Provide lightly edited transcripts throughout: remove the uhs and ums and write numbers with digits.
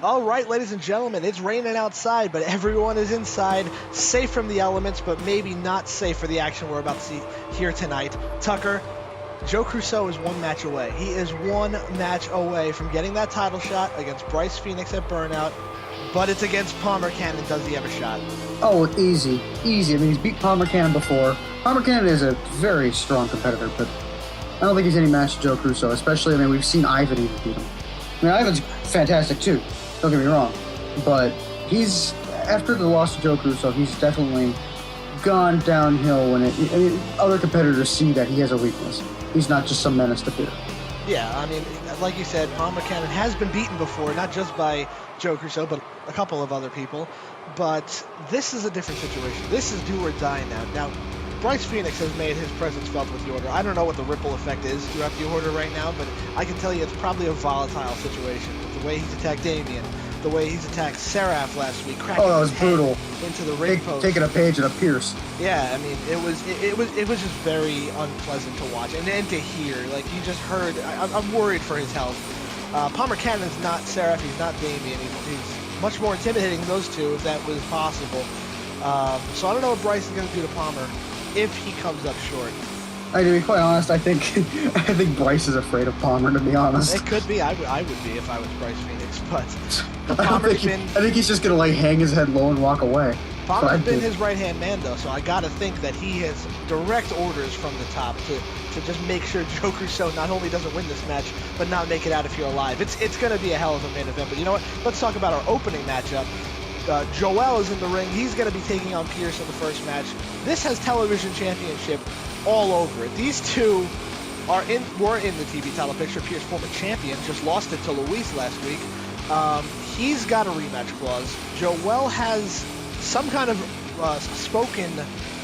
All right, ladies and gentlemen, it's raining outside, but everyone is inside, safe from the elements, but maybe not safe for the action we're about to see here tonight. Tucker, Joe Crusoe is one match away. He is one match away from getting that title shot against Bryce Phoenix at Burnout, but it's against Palmer Cannon. Does he have a shot? Oh, easy. I mean, he's beat Palmer Cannon before. Palmer Cannon is a very strong competitor, but I don't think he's any match to Joe Crusoe, especially, we've seen Ivan even beat him. Ivan's fantastic, too. Don't get me wrong, but after the loss to Joe Crusoe, he's definitely gone downhill when other competitors see that he has a weakness. He's not just some menace to fear. Yeah, like you said, Palmer Cannon has been beaten before, not just by Joe Crusoe, but a couple of other people. But this is a different situation. This is do or die now. Now, Bryce Phoenix has made his presence felt with the Order. I don't know what the ripple effect is throughout the Order right now, but I can tell you it's probably a volatile situation. With the way he's attacked Damien, the way he's attacked Seraph last week, cracking that was brutal. Into the ring post. Taking a page and a Pierce. Yeah, it was just very unpleasant to watch and to hear. Like, you just heard, I'm worried for his health. Palmer Cannon's not Seraph, he's not Damien. He's much more intimidating than those two, if that was possible. So I don't know what Bryce is going to do to Palmer if he comes up short. To be quite honest, I think Bryce is afraid of Palmer, to be honest. It could be. I would be if I was Bryce Phoenix, but I think he's just going to hang his head low and walk away. Palmer's been his right-hand man, though, so I got to think that he has direct orders from the top to just make sure Joe Crusoe not only doesn't win this match, but not make it out if you're alive. It's going to be a hell of a main event, but you know what? Let's talk about our opening matchup. Jowell is in the ring. He's going to be taking on Pierce in the first match. This has Television Championship all over it. These two were in the TV title picture. Pierce, former champion, just lost it to Luis last week. He's got a rematch clause. Jowell has some kind of spoken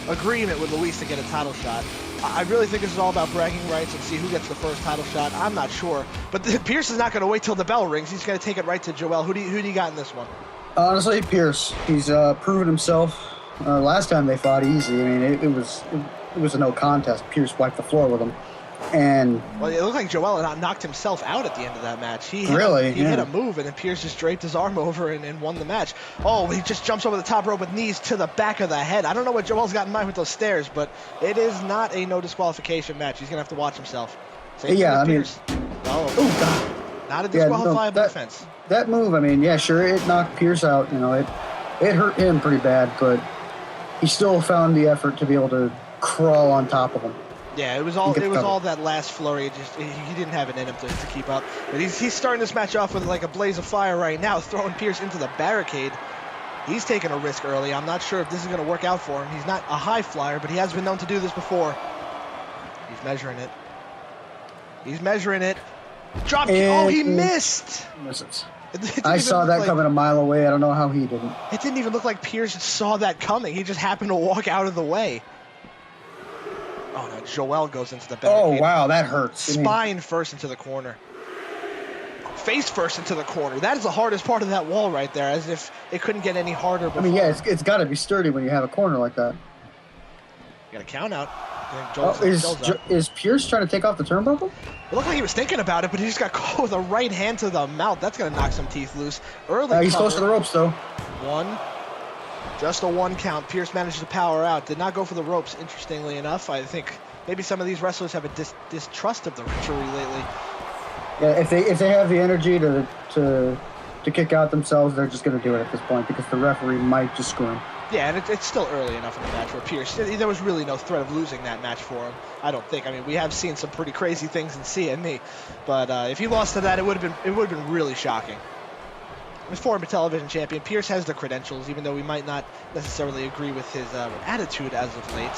agreement with Luis to get a title shot. I really think this is all about bragging rights and see who gets the first title shot. I'm not sure. But Pierce is not going to wait till the bell rings. He's going to take it right to Jowell. Who do you got in this one? Honestly, Pierce. He's proven himself. Last time they fought easy. It was a no contest. Pierce wiped the floor with him. And well, it looked like Jowell knocked himself out at the end of that match. He hit a move, and then Pierce just draped his arm over and won the match. Oh, he just jumps over the top rope with knees to the back of the head. I don't know what Jowell's got in mind with those stairs, but it is not a no disqualification match. He's going to have to watch himself. Pierce. God. Not a disqualifiable defense. That move, sure, it knocked Pierce out. It hurt him pretty bad, but he still found the effort to be able to crawl on top of him. Yeah, it was all that last flurry. He didn't have it in him to keep up. But he's starting this match off with like a blaze of fire right now, throwing Pierce into the barricade. He's taking a risk early. I'm not sure if this is going to work out for him. He's not a high flyer, but he has been known to do this before. He's measuring it. Drop kick. Oh, he missed. Misses. I saw that coming a mile away. I don't know how he didn't. It didn't even look like Pierce saw that coming. He just happened to walk out of the way. Oh, no, Jowell goes into the barricade. Oh, wow, that hurts. Spine first into the corner. Face first into the corner. That is the hardest part of that wall right there, as if it couldn't get any harder before. It's got to be sturdy when you have a corner like that. You got a count out. Is Pierce trying to take off the turnbuckle? It looked like he was thinking about it, but he just got caught with a right hand to the mouth. That's going to knock some teeth loose. He's close to the ropes, though. Just a one count. Pierce managed to power out. Did not go for the ropes, interestingly enough. I think maybe some of these wrestlers have a distrust of the referee lately. Yeah, if they have the energy to kick out themselves, they're just going to do it at this point because the referee might just screw him. Yeah, and it's still early enough in the match for Pierce. There was really no threat of losing that match for him, I don't think. We have seen some pretty crazy things in CME, but if he lost to that, it would have been really shocking. Former television champion, Pierce has the credentials, even though we might not necessarily agree with his attitude as of late.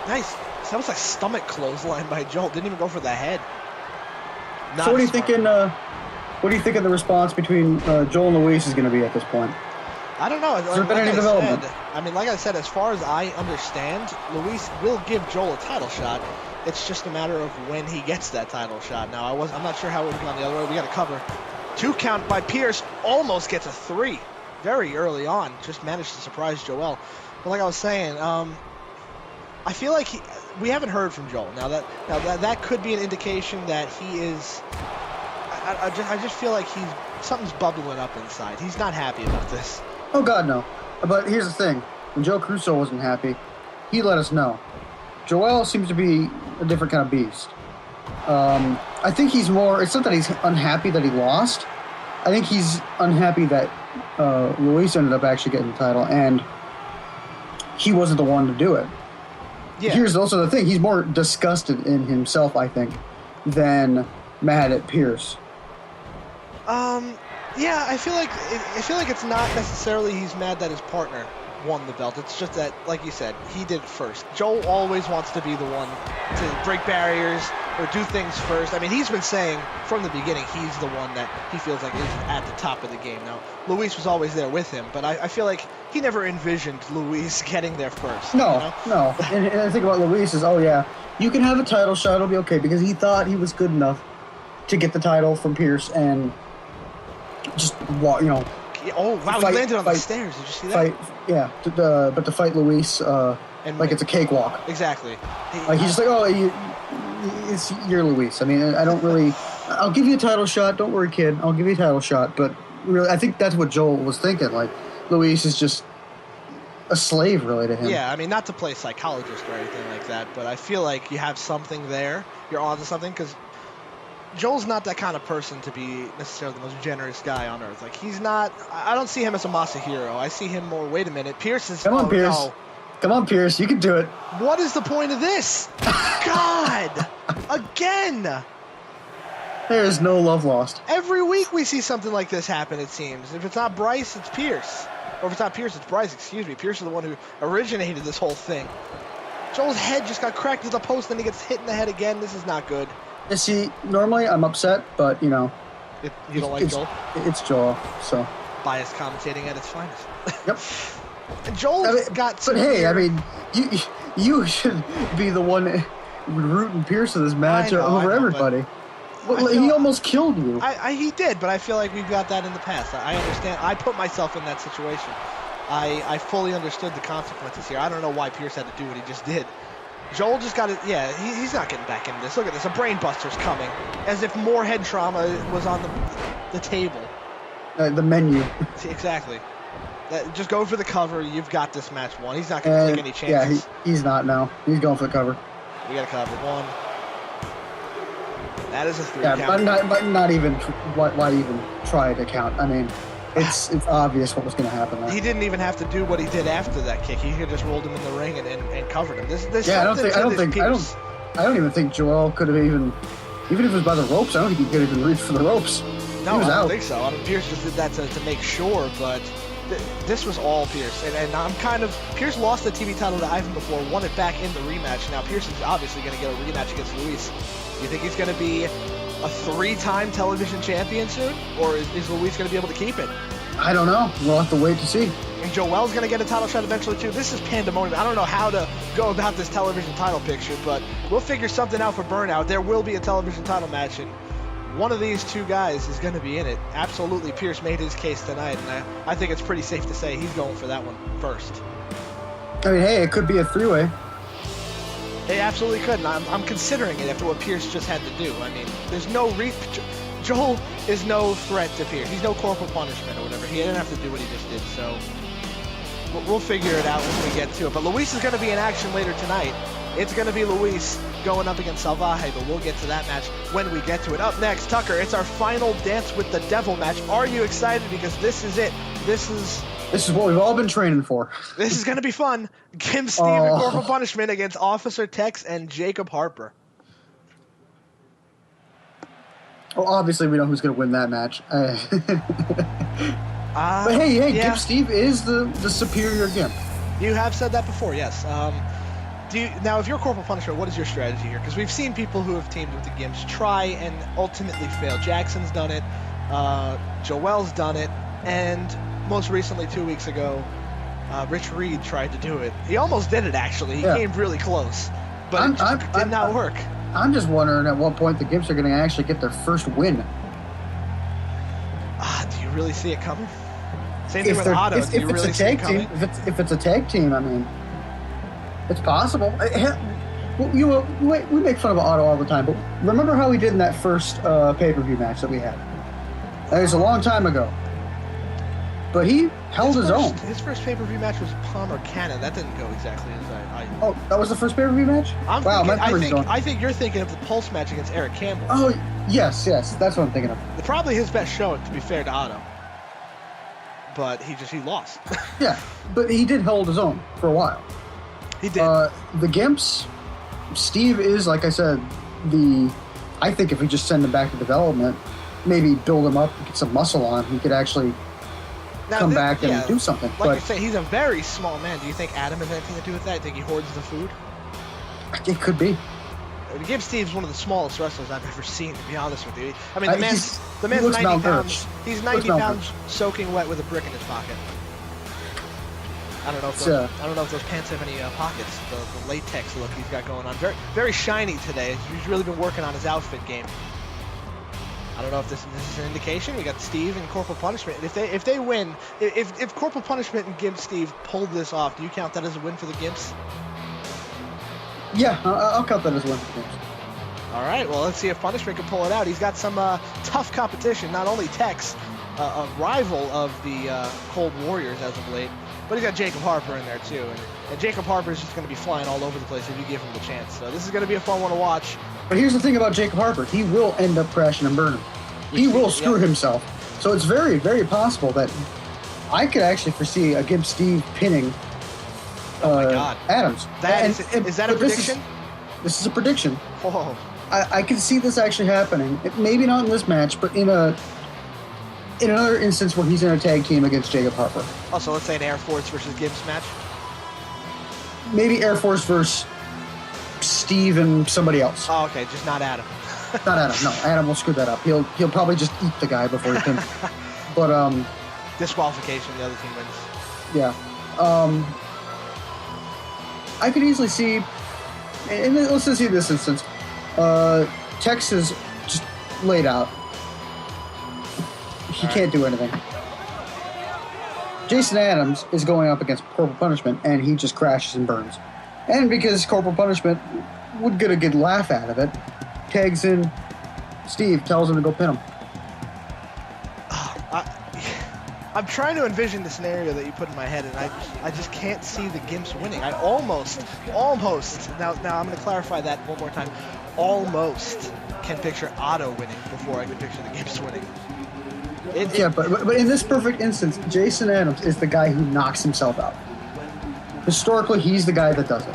Nice. That was like stomach clothesline by Joel. Didn't even go for the head. So what do you think the response between Joel and Luis is going to be at this point? I don't know. Has there been any development? Like I said, as far as I understand, Luis will give Joel a title shot. It's just a matter of when he gets that title shot. Now, I'm not sure how it would have gone the other way. We got to cover. 2 count by Pierce, almost gets a 3 very early on. Just managed to surprise Jowell. But like I was saying, I feel like we haven't heard from Joel. Now that could be an indication that he is. I just feel like he's something's bubbling up inside. He's not happy about this. Oh, God, no. But here's the thing. When Joe Crusoe wasn't happy, he let us know. Jowell seems to be a different kind of beast. I think he's more... It's not that he's unhappy that he lost. I think he's unhappy that Luis ended up actually getting the title, and he wasn't the one to do it. Yeah. Here's also the thing. He's more disgusted in himself, I think, than mad at Pierce. Yeah, I feel like it's not necessarily he's mad that his partner won the belt. It's just that, like you said, he did it first. Joe always wants to be the one to break barriers or do things first. I mean, he's been saying from the beginning he's the one that he feels like is at the top of the game. Now, Luis was always there with him, but I feel like he never envisioned Luis getting there first. No, you know? No. And the thing about Luis is, oh yeah, you can have a title shot, it'll be okay, because he thought he was good enough to get the title from Pierce and just walk, you know. Oh wow, he landed on the stairs. Did you see that? But to fight Luis, like it's a cakewalk. Exactly. Like he's just like, oh, you're Luis. I mean, I don't really. I'll give you a title shot. Don't worry, kid. I'll give you a title shot. But really, I think that's what Joel was thinking. Like Luis is just a slave, really, to him. Yeah, I mean, not to play psychologist or anything like that, but I feel like you have something there. You're onto something because Joel's not that kind of person to be necessarily the most generous guy on earth. Like, he's not... I don't see him as a Masahiro. I see him more, wait a minute, Pierce is... Come on, Pierce. No. Come on, Pierce. You can do it. What is the point of this? God! Again! There is no love lost. Every week we see something like this happen, it seems. If it's not Bryce, it's Pierce. Or if it's not Pierce, it's Bryce, excuse me. Pierce is the one who originated this whole thing. Joel's head just got cracked to the post, and he gets hit in the head again. This is not good. You see, normally I'm upset, but, you know... You don't like Joel? It's Joel, so... Biased commentating at its finest. Yep. Joel's got... But hey, I mean, you should be the one rooting Pierce in this match over everybody. He almost killed you. He did, but I feel like we've got that in the past. I understand. I put myself in that situation. I fully understood the consequences here. I don't know why Pierce had to do what he just did. Joel just got it. Yeah, he's not getting back into this. Look at this. A brain buster's coming. As if more head trauma was on the table. The menu. See, exactly. Just go for the cover. You've got this match won. He's not going to take any chances. Yeah, he's not now. He's going for the cover. We got a cover. One. That is a 3 count. Yeah, but not even. Why even try to count? I mean, it's obvious what was going to happen there. He didn't even have to do what he did after that kick. He could just rolled him in the ring and covered him. I don't even think Joel could have even if it was by the ropes. I don't think he could have even reached for the ropes. No, I don't think so. I mean, Pierce just did that to make sure, but this was all Pierce. And I'm kind of... Pierce lost the TV title to Ivan before, won it back in the rematch. Now, Pierce is obviously going to get a rematch against Luis. You think he's going to be a 3-time television champion soon? Or is Luis going to be able to keep it? I don't know. We'll have to wait to see. And Jowell's going to get a title shot eventually, too. This is pandemonium. I don't know how to go about this television title picture, but we'll figure something out for Burnout. There will be a television title match, and one of these two guys is going to be in it. Absolutely, Pierce made his case tonight, and I think it's pretty safe to say he's going for that one first. I mean, hey, it could be a 3-way. It absolutely could, and I'm considering it after what Pierce just had to do. I mean, there's no Joel is no threat to Pierce. He's no corporal punishment or whatever. He didn't have to do what he just did, so we'll figure it out when we get to it. But Luis is going to be in action later tonight. It's going to be Luis going up against Salvaje, but we'll get to that match when we get to it. Up next, Tucker, it's our final Dance with the Devil match. Are you excited? Because this is it. This is what we've all been training for. This is going to be fun. Gimp, Steve, and Corporal Punishment against Officer Tex and Jacob Harper. Well, obviously we know who's going to win that match. But hey, yeah. Gimp Steve is the superior Gimp. You have said that before, yes. Now, if you're Corporal Punishment, what is your strategy here? Because we've seen people who have teamed with the Gimps try and ultimately fail. Jackson's done it. Jowell's done it. And most recently, 2 weeks ago, Rich Reed tried to do it. He almost did it, actually. He came really close. But it did not work. I'm just wondering at what point the Gimps are going to actually get their first win. Do you really see it coming? Same thing with Otto. Do you really see it coming? If it's a tag team, I mean, it's possible. We make fun of Otto all the time, but remember how we did in that first pay-per-view match that we had? That was a long time ago. But he held his own. His first pay-per-view match was Palmer Cannon. That didn't go exactly as I. Oh, that was the first pay-per-view match? I think you're thinking of the Pulse match against Eric Campbell. Oh, yes, that's what I'm thinking of. Probably his best showing, to be fair to Otto. But he lost. Yeah, but he did hold his own for a while. He did. The Gimps, Steve is, like I said, I think if we just send him back to development, maybe build him up, get some muscle on, he could actually come back and do something. Like you say, he's a very small man. Do you think Adam has anything to do with that? Do you think he hoards the food? It could be. Gimp Steve's one of the smallest wrestlers I've ever seen, to be honest with you. I mean, the man's 90 pounds. He's 90 pounds soaking wet with a brick in his pocket. I don't know if those pants have any pockets. The latex look he's got going on. Very, very shiny today. He's really been working on his outfit game. I don't know if this is an indication. We got Steve and Corporal Punishment. If they win, if Corporal Punishment and Gimp Steve pulled this off, do you count that as a win for the Gimps? Yeah, I'll count that as a win for the Gimps. All right, well, let's see if Punishment can pull it out. He's got some tough competition, not only Tex, a rival of the Cold Warriors as of late, but he's got Jacob Harper in there too. And Jacob Harper is just going to be flying all over the place if you give him the chance. So this is going to be a fun one to watch. But here's the thing about Jacob Harper. He will end up crashing and burning. He will screw himself. So it's very, very possible that I could actually foresee a Gimp Steve pinning Adams. Is that a prediction? This is a prediction. Whoa. I can see this actually happening. Maybe not in this match, but in another instance where he's in a tag team against Jacob Harper. Oh, so let's say an Air Force versus Gibbs match? Maybe Air Force versus Steve and somebody else. Oh, okay, just not Adam. Not Adam. No, Adam will screw that up. He'll probably just eat the guy before he pins. But disqualification. The other team wins. Yeah. I could easily see, and let's just see this instance. Tex is just laid out. He can't do anything. Jason Adams is going up against Corporal Punishment, and he just crashes and burns. And because Corporal Punishment would get a good laugh out of it, tags in Steve, tells him to go pin him. I'm trying to envision the scenario that you put in my head, and I just can't see the Gimps winning. I almost, now I'm going to clarify that one more time, almost can picture Otto winning before I can picture the Gimps winning. But in this perfect instance, Jason Adams is the guy who knocks himself out. Historically, he's the guy that does it.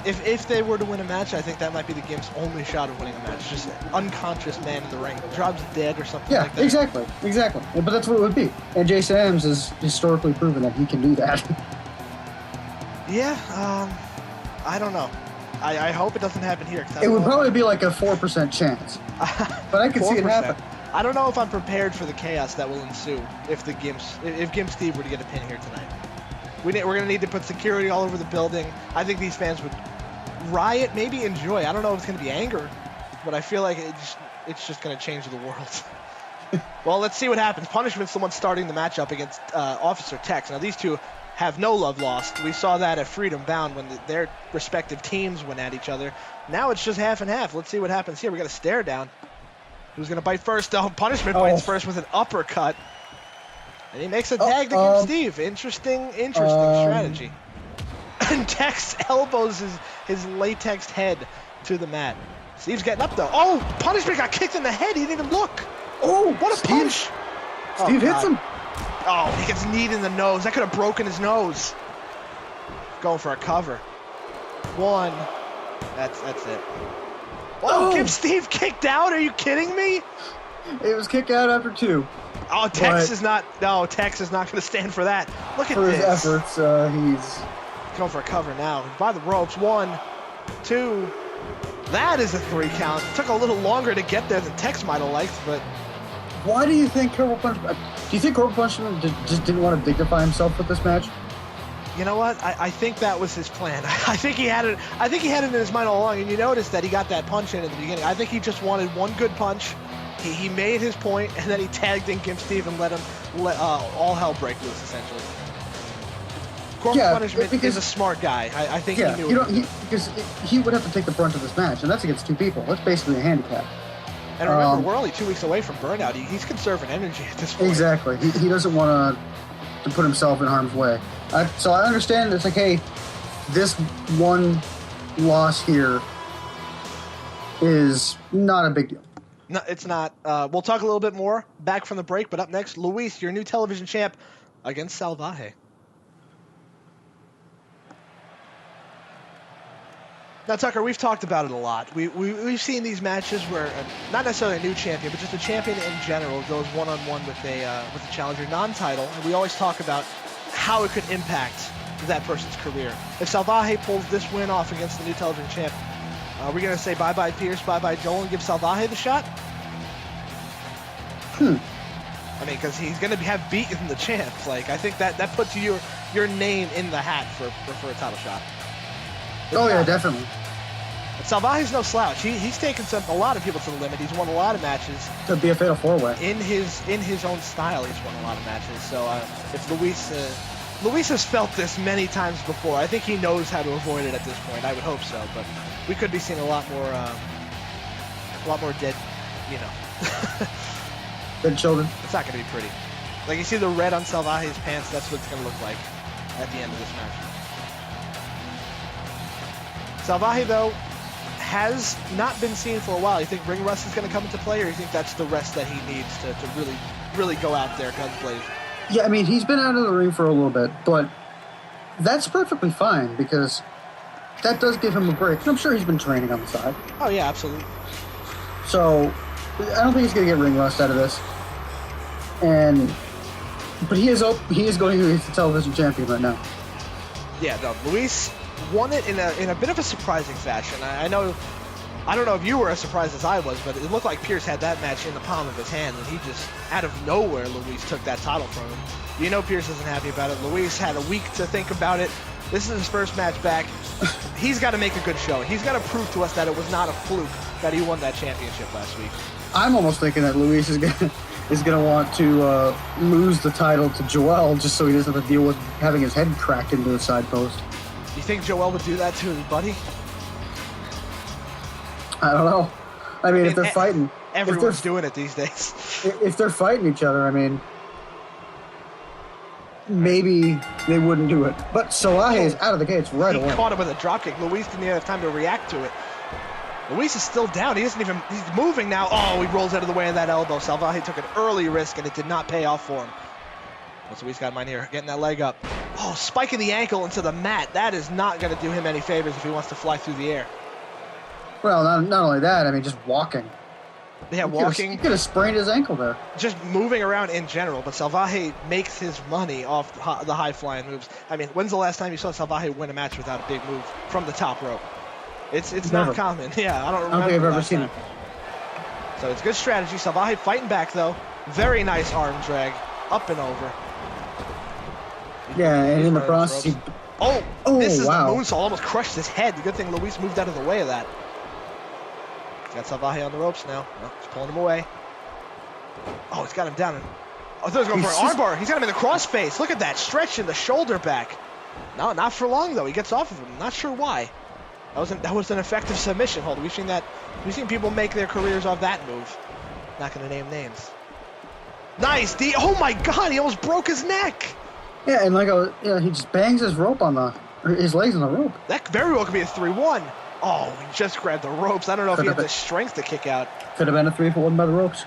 If they were to win a match, I think that might be the Gimps' only shot of winning a match. Just an unconscious man in the ring. Drops dead or something like that. Yeah, exactly. But that's what it would be. And Jason Adams has historically proven that he can do that. Yeah, I don't know. I hope it doesn't happen here. It would probably be like a 4% chance. But I could see it happen. I don't know if I'm prepared for the chaos that will ensue if Gimp Steve were to get a pin here tonight. We're going to need to put security all over the building. I think these fans would riot, maybe enjoy. I don't know if it's going to be anger, but I feel like it's just going to change the world. Well, let's see what happens. Punishment's the one starting the matchup against Officer Tex. Now, these two have no love lost. We saw that at Freedom Bound when their respective teams went at each other. Now it's just half and half. Let's see what happens here. We got a stare down. Who's going to bite first? Oh, Punishment bites first with an uppercut. And he makes a tag to Gimp Steve. Interesting strategy. And Tex elbows his latexed head to the mat. Steve's getting up, though. Oh, Punishment got kicked in the head. He didn't even look. Oh, what a punch. Steve hits him. Oh, he gets kneed in the nose. That could have broken his nose. Going for a cover. One. That's it. Oh, Gimp Steve kicked out? Are you kidding me? It was kicked out after 2. Oh, Tex is not going to stand for that. Look at this. For his efforts, he's going for a cover now. By the ropes. 1, 2. That is a 3 count. Took a little longer to get there than Tex might have liked, but why do you think Corporal Punishment? Do you think Corporal Punishment just didn't want to dignify himself with this match? You know what? I think that was his plan. I think he had it in his mind all along. And you notice that he got that punch in at the beginning. I think he just wanted one good punch. He made his point, and then he tagged in Gimp Steve and let all hell break loose, essentially. Corporal Punishment is a smart guy. I think he knew because he would have to take the brunt of this match, and that's against 2 people. That's basically a handicap. And remember, we're only 2 weeks away from burnout. He's conserving energy at this point. Exactly. He doesn't want to put himself in harm's way. So I understand it's like, hey, this one loss here is not a big deal. No, it's not. We'll talk a little bit more back from the break, but up next, Luis, your new television champ against Salvaje. Now, Tucker, we've talked about it a lot. We've seen these matches where not necessarily a new champion, but just a champion in general goes one-on-one with a challenger non-title, and we always talk about how it could impact that person's career. If Salvaje pulls this win off against the new television champ, are we going to say bye-bye Pierce, bye-bye Jowell, and give Salvaje the shot? I mean, because he's going to have beaten the champ. Like, I think that puts your name in the hat for a title shot. Yeah, definitely. But Salvaje's no slouch. He's taken a lot of people to the limit. He's won a lot of matches. To be a fatal four-way. In his own style, he's won a lot of matches. So if Luis has felt this many times before, I think he knows how to avoid it at this point. I would hope so, but we could be seeing a lot more dead, Dead children. It's not going to be pretty. Like, you see the red on Salvaje's pants, that's what it's going to look like at the end of this match. Salvaje, though, has not been seen for a while. You think ring rust is going to come into play, or you think that's the rest that he needs to really, really go out there guns blazing? Yeah, I mean, he's been out of the ring for a little bit, but that's perfectly fine because that does give him a break. And I'm sure he's been training on the side. Oh, yeah, absolutely. So I don't think he's going to get ring rust out of this. But he is going to be the television champion right now. Yeah, no, Luis won it in a bit of a surprising fashion. I don't know if you were as surprised as I was, but it looked like Pierce had that match in the palm of his hand, and he just, out of nowhere, Luis took that title from him. You know Pierce isn't happy about it. Luis had a week to think about it. This is his first match back. He's got to make a good showing. He's got to prove to us that it was not a fluke that he won that championship last week. I'm almost thinking that Luis is gonna want to lose the title to Jowell just so he doesn't have to deal with having his head cracked into the side post. You think Jowell would do that to his buddy? I don't know. I mean, if they're fighting... Everyone's doing it these days. If they're fighting each other, I mean... Maybe they wouldn't do it. But Salvaje is out of the gates right away. He caught him with a dropkick. Luis didn't even have time to react to it. Luis is still down. He's moving now. Oh, he rolls out of the way of that elbow. Salvaje took an early risk, and it did not pay off for him. What's Luis got in mind here? Getting that leg up. Oh, spiking the ankle into the mat. That is not going to do him any favors if he wants to fly through the air. Well, not only that, I mean, just walking. Yeah, walking. He could have sprained his ankle there. Just moving around in general, but Salvaje makes his money off the high-flying moves. I mean, when's the last time you saw Salvaje win a match without a big move from the top rope? It's not common. Yeah, I don't remember. I don't think I've ever seen it. So it's good strategy. Salvaje fighting back, though. Very nice arm drag. Up and over. Yeah, and in the process, he... This is wow. The moonsault. Almost crushed his head. The good thing Luis moved out of the way of that. He's got Salvaje on the ropes now. Oh, he's pulling him away. Oh, he's got him down. I thought he was going for an armbar. He's got him in the crossface. Look at that. Stretching the shoulder back. No, not for long, though. He gets off of him. Not sure why. That was an effective submission hold. We've seen people make their careers off that move. Not going to name names. Nice. Oh, my God. He almost broke his neck. Yeah, and he just bangs his his legs on the rope. That very well could be a 3-1. Oh, he just grabbed the ropes. I don't know if he had the strength to kick out. Could have been a 3-for-1 by the ropes.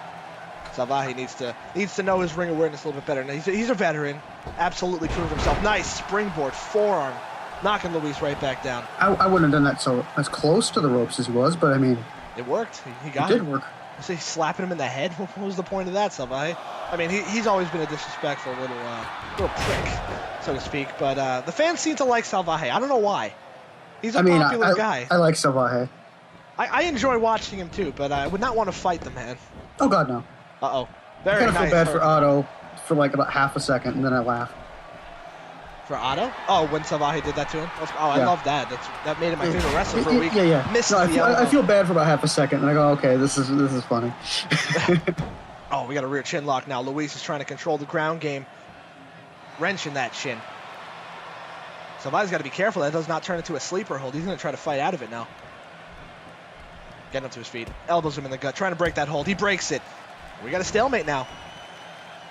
Salvaje needs to know his ring awareness a little bit better. Now, he's a veteran. Absolutely proved himself. Nice springboard forearm, knocking Luis right back down. I wouldn't have done that as close to the ropes as he was, but I mean, it worked. He got it. It did work. So he's slapping him in the head. What was the point of that, Salvaje? I mean, he's always been a disrespectful little prick, so to speak. But the fans seem to like Salvaje. I don't know why. He's a popular guy. I like Salvaje. I enjoy watching him too, but I would not want to fight the man. Oh God, no. Uh-oh. I kind of feel bad for Otto for like about half a second, and then I laugh. For Otto? Oh, when Salvaje did that to him? Oh, I love that. That made him my favorite wrestler for a week. Yeah. I feel bad for about half a second, and I go, okay, this is funny. Oh, we got a rear chin lock now. Luis is trying to control the ground game. Wrenching that chin. Salvaje's got to be careful that does not turn into a sleeper hold. He's going to try to fight out of it now. Getting him to his feet. Elbows him in the gut, trying to break that hold. He breaks it. We got a stalemate now.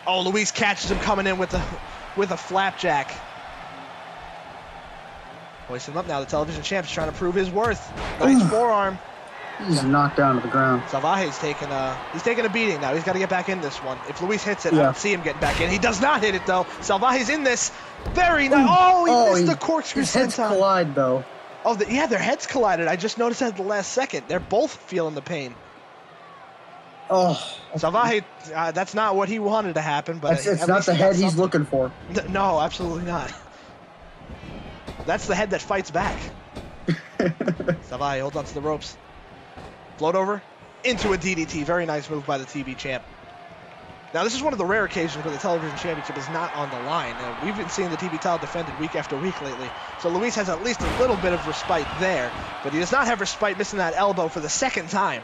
Oh, Luis catches him coming in with a flapjack. Hoisting him up now. The television champ's trying to prove his worth. Nice forearm. He's knocked down to the ground. Salvaje's taking a beating now. He's got to get back in this one. If Luis hits it, I don't see him getting back in. He does not hit it, though. Salvaje's in this. Very nice. Oh, he missed the corkscrew. His heads collide, though. Oh, yeah, their heads collided. I just noticed that at the last second. They're both feeling the pain. Oh. Salvaje, that's not what he wanted to happen, but it's not the head he's looking for. No, absolutely not. That's the head that fights back. Salvaje holds onto the ropes. Float over into a DDT. Very nice move by the TV champ. Now, this is one of the rare occasions where the television championship is not on the line. We've been seeing the TV title defended week after week lately, so Luis has at least a little bit of respite there, but he does not have respite missing that elbow for the second time.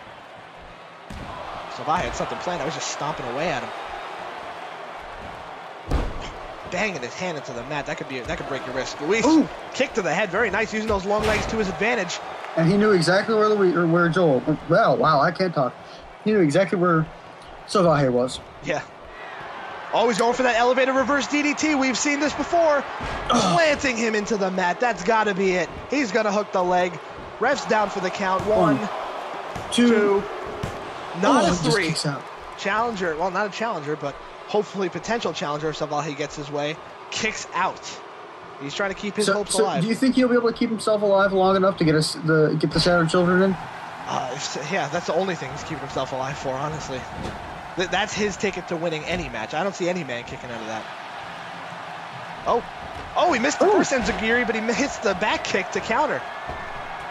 Salvaje had something planned. I was just stomping away at him. Banging his hand into the mat. That could break your wrist. Luis, kick to the head. Very nice, using those long legs to his advantage. And he knew exactly where Jowell. Well, wow, I can't talk. He knew exactly where Salvaje was. Yeah. Always going for that elevated reverse DDT. We've seen this before. Planting him into the mat. That's got to be it. He's going to hook the leg. Ref's down for the count. One, two. Not a three. Challenger. Well, not a challenger, but hopefully potential challenger if Salvaje gets his way. Kicks out. He's trying to keep his hopes alive. Do you think he'll be able to keep himself alive long enough to get the Shattered Children in? Yeah, that's the only thing he's keeping himself alive for, honestly. That's his ticket to winning any match. I don't see any man kicking out of that. Oh, he missed the first enziguri, but he hits the back kick to counter.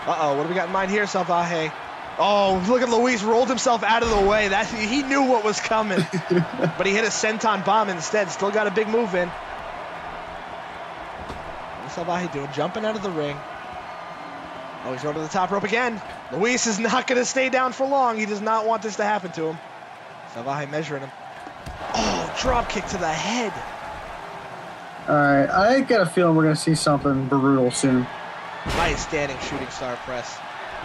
Uh-oh, what do we got in mind here, Salvaje? Oh, look at Luis, rolled himself out of the way. He knew what was coming, but he hit a senton bomb instead. Still got a big move in. What's Salvaje doing? Jumping out of the ring. Oh, he's going to the top rope again. Luis is not going to stay down for long. He does not want this to happen to him. Salvaje measuring him. Oh, drop kick to the head. All right, I got a feeling we're going to see something brutal soon. Nice standing shooting star press.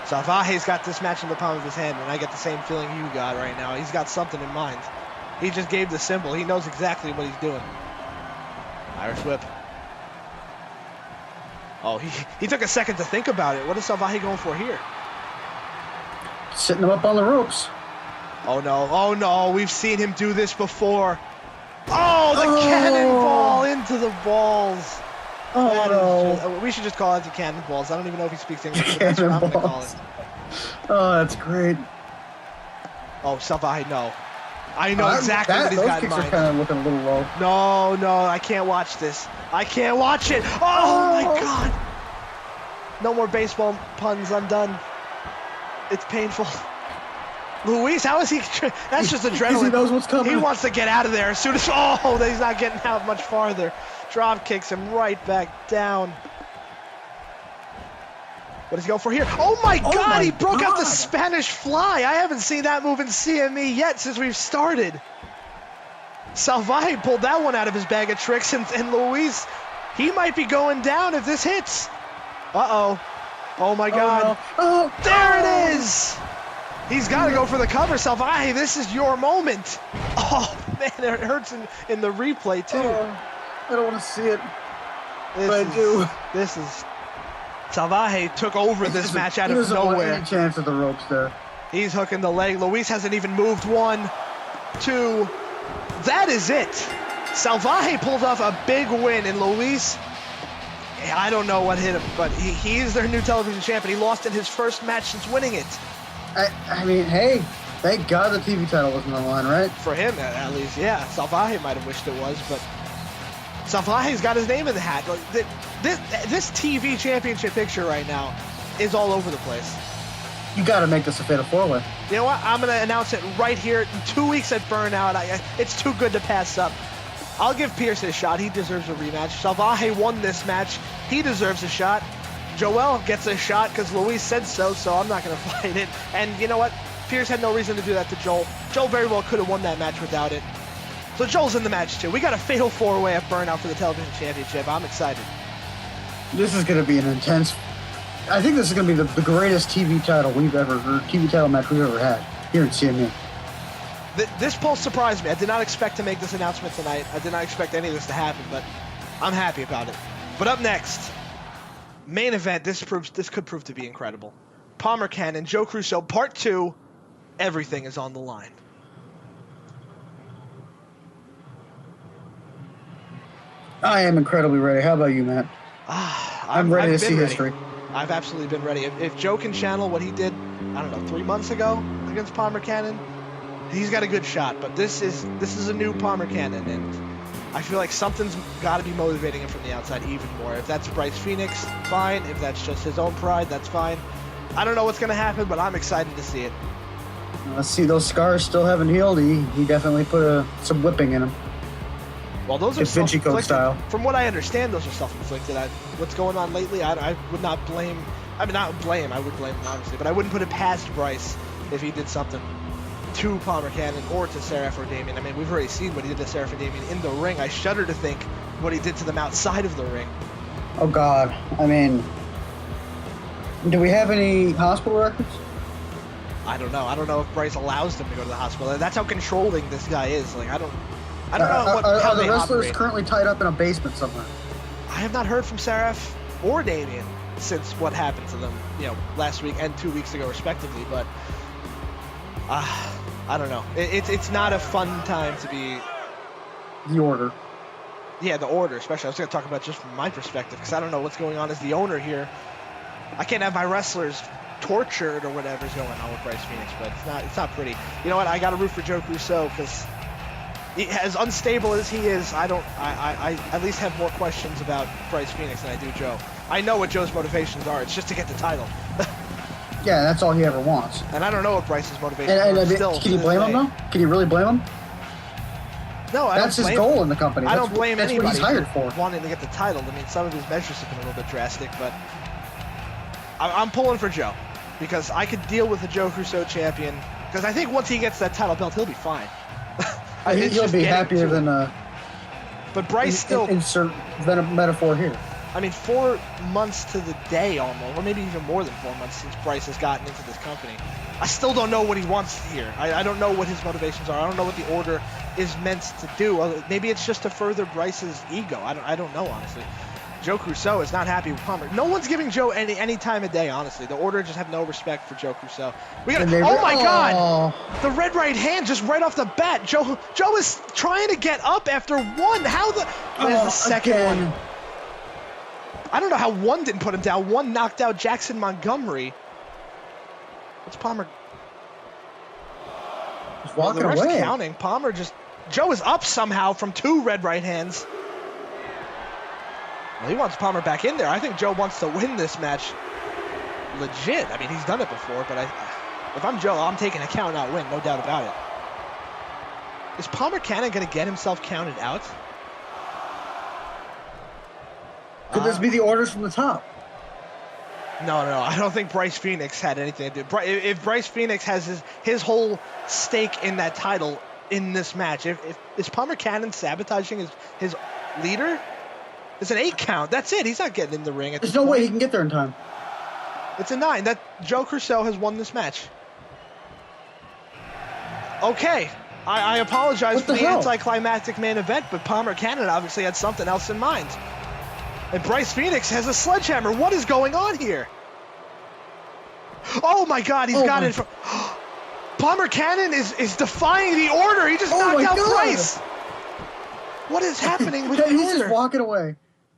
Salvaje's got this match in the palm of his hand, and I get the same feeling you got right now. He's got something in mind. He just gave the symbol. He knows exactly what he's doing. Irish whip. Oh, he took a second to think about it. What is Salvaje going for here? Setting him up on the ropes. Oh no, we've seen him do this before. Oh, the cannonball into the balls. Oh, no. We should just call it the cannonballs. I don't even know if he speaks English, but that's what I'm going to call it. Oh, that's great. Oh, Salvaje, no. I know exactly what he's got in mind. Those kicks are kind of looking a little low. No, I can't watch this. I can't watch it. Oh, my God. No more baseball puns. I'm done. It's painful. Luis, how is he? That's just adrenaline. He knows what's coming. He wants to get out of there as soon as. Oh, he's not getting out much farther. Drop kicks him right back down. What does he go for here? Oh my God, he broke out the Spanish fly. I haven't seen that move in CME yet since we've started. Salvaje pulled that one out of his bag of tricks, and Luis, he might be going down if this hits. Uh-oh. Oh my God. Oh, no. There it is. He's got to go for the cover, Salvaje. This is your moment. Oh, man, it hurts in the replay, too. I don't want to see it, but I do. This is... Salvaje took over this match out of nowhere. He doesn't want any chance of the ropes there. He's hooking the leg. Luis hasn't even moved. 1, 2. That is it. Salvaje pulled off a big win, and Luis, I don't know what hit him, but he is their new television champion. He lost in his first match since winning it. I mean, hey, thank God the TV title wasn't on the line, right? For him, at least, yeah. Salvaje might have wished it was, but Salvaje's got his name in the hat. This TV championship picture right now is all over the place. You got to make this a fatal 4-way. You know what? I'm going to announce it right here in 2 weeks at Burnout. It's too good to pass up. I'll give Pierce a shot. He deserves a rematch. Salvaje won this match. He deserves a shot. Jowell gets a shot because Luis said so I'm not going to fight it. And you know what? Pierce had no reason to do that to Jowell. Jowell very well could have won that match without it. So Jowell's in the match too. We got a fatal 4-way at Burnout for the television championship. I'm excited. This is going to be an intense I think this is going to be the greatest TV title TV title match we've ever had here in CME. This Pulse surprised me. I did not expect to make this announcement tonight. I did not expect any of this to happen, but I'm happy about it. But up next, main event. This could prove to be incredible. Palmer Cannon, Joe Crusoe, Part 2. Everything is on the line. I am incredibly ready. How about you, Matt? I'm ready to see history. I've absolutely been ready. If Joe can channel what he did, I don't know, 3 months ago against Palmer Cannon, he's got a good shot. But this is a new Palmer Cannon, and I feel like something's got to be motivating him from the outside even more. If that's Bryce Phoenix, fine. If that's just his own pride, that's fine. I don't know what's going to happen, but I'm excited to see it. Let's see, those scars still haven't healed. He definitely put some whipping in him. Well, those are self-inflicted. Style. From what I understand, those are self-inflicted. What's going on lately, I would not blame. I mean, not blame. I would blame him, obviously, but I wouldn't put it past Bryce if he did something to Palmer Cannon or to Seraph or Damien. I mean, we've already seen what he did to Seraph and Damien in the ring. I shudder to think what he did to them outside of the ring. Oh, God. I mean, do we have any hospital records? I don't know. I don't know if Bryce allows them to go to the hospital. That's how controlling this guy is. Like, I don't know how the they wrestlers operate. Currently tied up in a basement somewhere? I have not heard from Seraph or Damien since what happened to them, last week and 2 weeks ago, respectively. But I don't know. It's not a fun time to be. The Order. Yeah, the Order, especially. I was going to talk about just from my perspective because I don't know what's going on as the owner here. I can't have my wrestlers tortured or whatever's going on with Bryce Phoenix, but it's not pretty. You know what? I got to root for Joe Crusoe because as unstable as he is, I at least have more questions about Bryce Phoenix than I do Joe. I know what Joe's motivations are. It's just to get the title. Yeah, that's all he ever wants. And I don't know what Bryce's motivations are still. Can you blame him, though? Can you really blame him? No, that's his goal in the company. I don't blame anybody what he's hired for. Wanting to get the title. I mean, some of his measures have been a little bit drastic, but I'm pulling for Joe because I could deal with the Joe Crusoe champion because I think once he gets that title belt, he'll be fine. He'll be happier than. But Bryce still insert metaphor here. I mean, 4 months to the day almost, or maybe even more than 4 months since Bryce has gotten into this company. I still don't know what he wants here. I don't know what his motivations are. I don't know what the Order is meant to do. Maybe it's just to further Bryce's ego. I don't know, honestly. Joe Crusoe is not happy with Palmer. No one's giving Joe any time of day, honestly. The Order just have no respect for Joe Crusoe. Oh my God! The red right hand just right off the bat. Joe is trying to get up after one. How the? There's the second one. I don't know how one didn't put him down. One knocked out Jackson Montgomery. What's Palmer? He's walking the rest away. Counting. Palmer Joe is up somehow from 2 red right hands. Well, he wants Palmer back in there. I think Joe wants to win this match legit. I mean, he's done it before, but if I'm Joe, I'm taking a count out win, no doubt about it. Is Palmer Cannon going to get himself counted out? Could this be the orders from the top? No. I don't think Bryce Phoenix had anything to do. If Bryce Phoenix has his whole stake in that title in this match, is Palmer Cannon sabotaging his leader? It's an 8 count. That's it. He's not getting in the ring. There's no way he can get there in time. It's a 9. That Joe Crusoe has won this match. Okay. I apologize for the anticlimactic main event, but Palmer Cannon obviously had something else in mind. And Bryce Phoenix has a sledgehammer. What is going on here? Oh my God, he's got it. Palmer Cannon is defying the Order. He just knocked out Bryce. What is happening with the Order? He's just walking away.